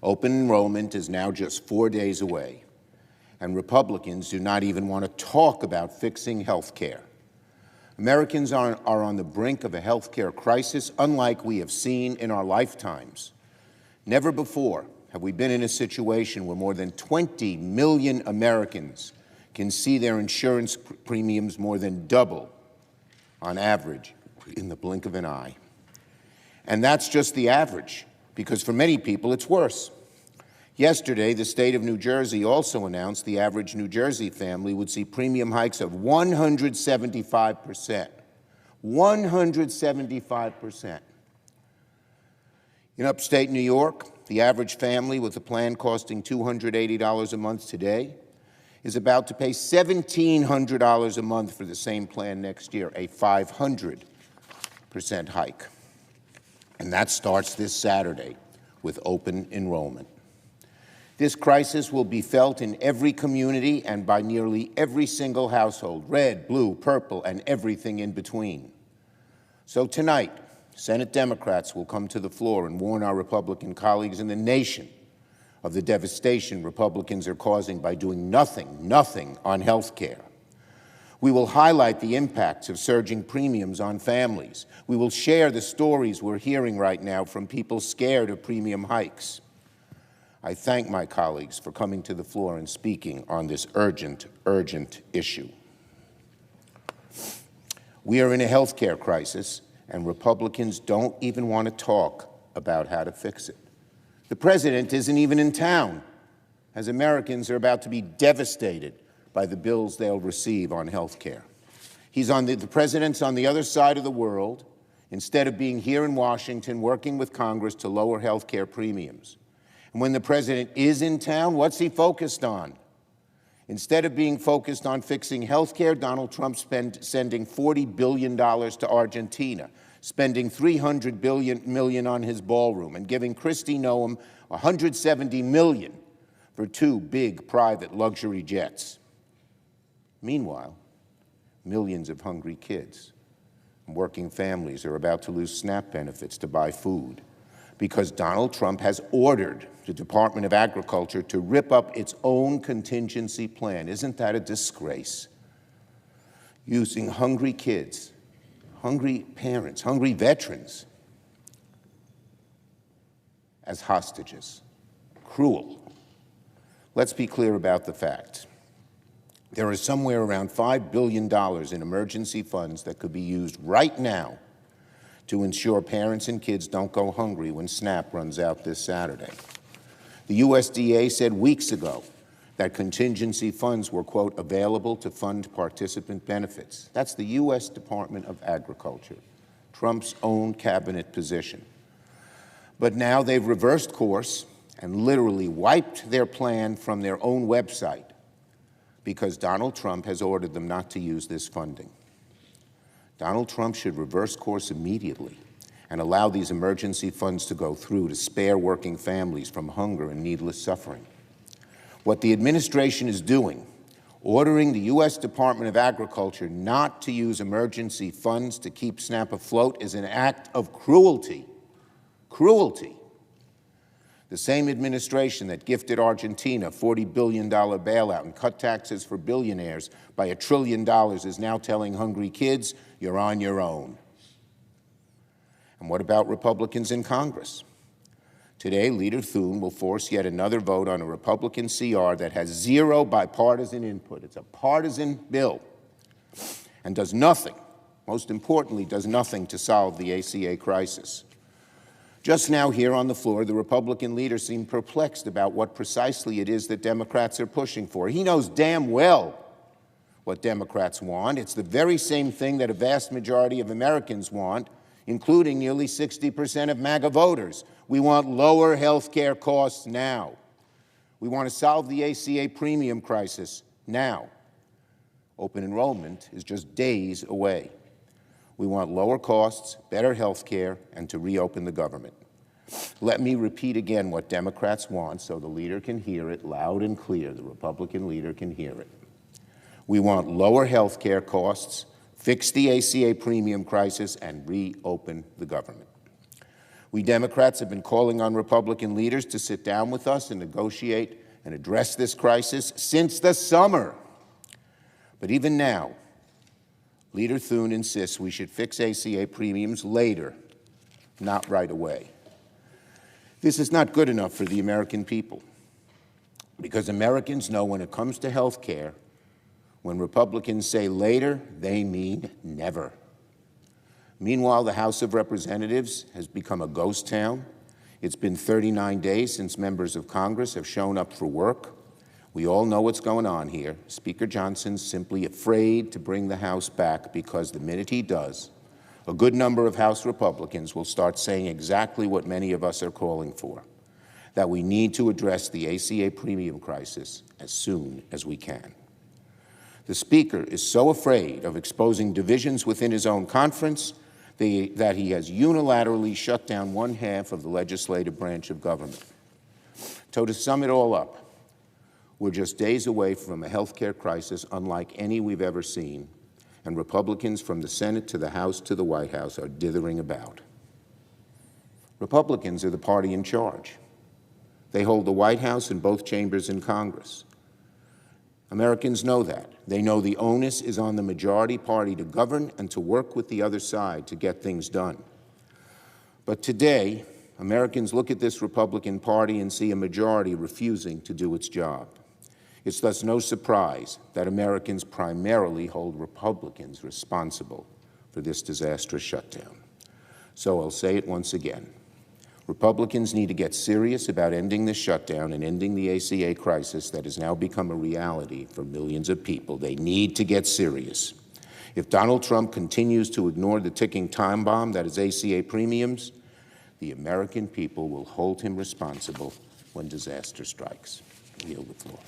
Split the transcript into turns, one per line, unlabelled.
Open enrollment is now just 4 days away, and Republicans do not even want to talk about fixing health care. Americans are on the brink of a health care crisis unlike we have seen in our lifetimes. Never before have we been in a situation where more than 20 million Americans can see their insurance premiums more than double on average in the blink of an eye. And that's just the average, because for many people it's worse. Yesterday, the state of New Jersey also announced the average New Jersey family would see premium hikes of 175%. 175%. In upstate New York, the average family with a plan costing $280 a month today is about to pay $1,700 a month for the same plan next year, a 500% hike. And that starts this Saturday with open enrollment. This crisis will be felt in every community and by nearly every single household, red, blue, purple, and everything in between. So tonight, Senate Democrats will come to the floor and warn our Republican colleagues in the nation of the devastation Republicans are causing by doing nothing on health care. We will highlight the impacts of surging premiums on families. We will share the stories we're hearing right now from people scared of premium hikes. I thank my colleagues for coming to the floor and speaking on this urgent issue. We are in a health care crisis, and Republicans don't even want to talk about how to fix it. The president isn't even in town, as Americans are about to be devastated by the bills they'll receive on health care. The president's on the other side of the world, instead of being here in Washington working with Congress to lower health care premiums. And when the president is in town, what's he focused on? Instead of being focused on fixing health care, Donald Trump's sending $40 billion to Argentina, spending $300 million on his ballroom, and giving Kristi Noem $170 million for 2 big private luxury jets. Meanwhile, millions of hungry kids and working families are about to lose SNAP benefits to buy food because Donald Trump has ordered the Department of Agriculture to rip up its own contingency plan. Isn't that a disgrace? Using hungry kids, hungry parents, hungry veterans as hostages. Cruel. Let's be clear about the facts. There is somewhere around $5 billion in emergency funds that could be used right now to ensure parents and kids don't go hungry when SNAP runs out this Saturday. The USDA said weeks ago that contingency funds were, quote, available to fund participant benefits. That's the U.S. Department of Agriculture, Trump's own cabinet position. But now they've reversed course and literally wiped their plan from their own website because Donald Trump has ordered them not to use this funding. Donald Trump should reverse course immediately and allow these emergency funds to go through to spare working families from hunger and needless suffering. What the administration is doing, ordering the U.S. Department of Agriculture not to use emergency funds to keep SNAP afloat, is an act of cruelty. Cruelty. The same administration that gifted Argentina a $40 billion bailout and cut taxes for billionaires by $1 trillion is now telling hungry kids, you're on your own. And what about Republicans in Congress? Today, Leader Thune will force yet another vote on a Republican CR that has zero bipartisan input. It's a partisan bill and does nothing, most importantly, does nothing to solve the ACA crisis. Just now here on the floor, the Republican leader seemed perplexed about what precisely it is that Democrats are pushing for. He knows damn well what Democrats want. It's the very same thing that a vast majority of Americans want, including nearly 60% of MAGA voters. We want lower health care costs now. We want to solve the ACA premium crisis now. Open enrollment is just days away. We want lower costs, better health care, and to reopen the government. Let me repeat again what Democrats want so the leader can hear it loud and clear. The Republican leader can hear it. We want lower health care costs, fix the ACA premium crisis, and reopen the government. We Democrats have been calling on Republican leaders to sit down with us and negotiate and address this crisis since the summer. But even now, Leader Thune insists we should fix ACA premiums later, not right away. This is not good enough for the American people, because Americans know when it comes to health care, when Republicans say later, they mean never. Meanwhile, the House of Representatives has become a ghost town. It's been 39 days since members of Congress have shown up for work. We all know what's going on here. Speaker Johnson's simply afraid to bring the House back because the minute he does, a good number of House Republicans will start saying exactly what many of us are calling for, that we need to address the ACA premium crisis as soon as we can. The Speaker is so afraid of exposing divisions within his own conference that he has unilaterally shut down one half of the legislative branch of government. So to sum it all up, we're just days away from a health care crisis unlike any we've ever seen, and Republicans from the Senate to the House to the White House are dithering about. Republicans are the party in charge. They hold the White House and both chambers in Congress. Americans know that. They know the onus is on the majority party to govern and to work with the other side to get things done. But today, Americans look at this Republican Party and see a majority refusing to do its job. It's thus no surprise that Americans primarily hold Republicans responsible for this disastrous shutdown. So I'll say it once again. Republicans need to get serious about ending this shutdown and ending the ACA crisis that has now become a reality for millions of people. They need to get serious. If Donald Trump continues to ignore the ticking time bomb that is ACA premiums, the American people will hold him responsible when disaster strikes. I yield the floor.